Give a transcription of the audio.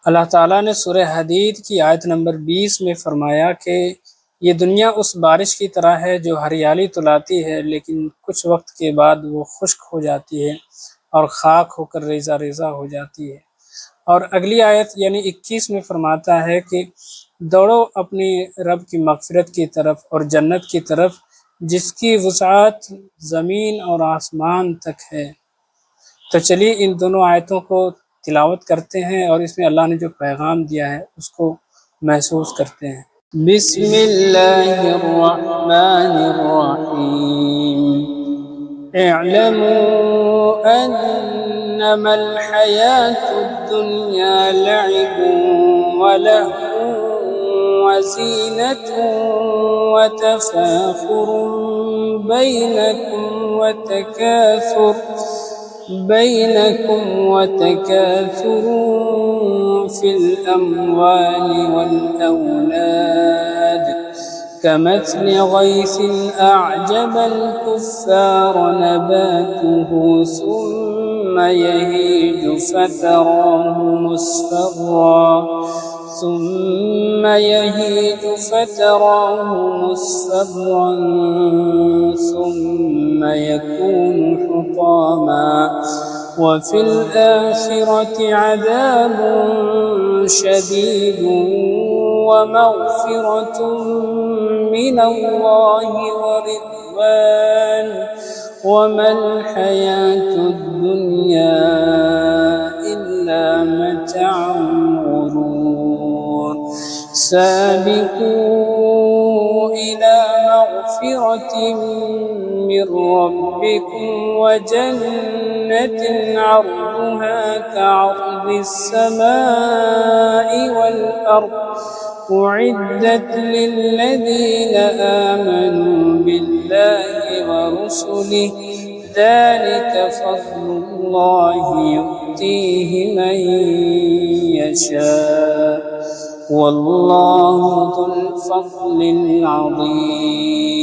अल्लाह ताला ने सूरह हदीद की आयत नंबर 20 में फरमाया कि ये दुनिया उस बारिश की तरह है जो हरियाली तो लाती है लेकिन कुछ वक्त के बाद वो खुश्क हो जाती है और खाक होकर रेजा रेजा हो जाती है। और अगली आयत यानी 21 में फरमाता है कि दौड़ो अपनी रब की मग़फ़िरत की तरफ और जन्नत की तरफ जिसकी वुसाअत ज़मीन और आसमान तक है। तो चलिए इन दोनों आयतों को तिलावत करते हैं और इसमें अल्लाह ने जो पैगाम दिया है उसको महसूस करते हैं। बिस्मिल्लाहिर्रहमानिर्रहीम। इअलमू अन्नमल हयातुद दुनिया लइबुन व लहवुन व ज़ीनतुन व तफ़ाखुरुन बैनकुम वतकासुर फिल अम्वाल वल औलाद कमथली गैसिन अअजबल कुफ्फार नबातुहु सुम्मा यहीजु فتراه مصفرا ثم يكون حطاما وفي الآخرة عذاب شديد ومغفرة من الله ورضوان وما الحياة الدنيا إلا متاع الغرور سابقوا إلى مغفرة من ربكم وجنة عرضها كعرض السماء والأرض أعدت للذين آمنوا بالله ورسله ذلك فضل الله يؤتيه من يشاء والله ذو الفضل العظيم।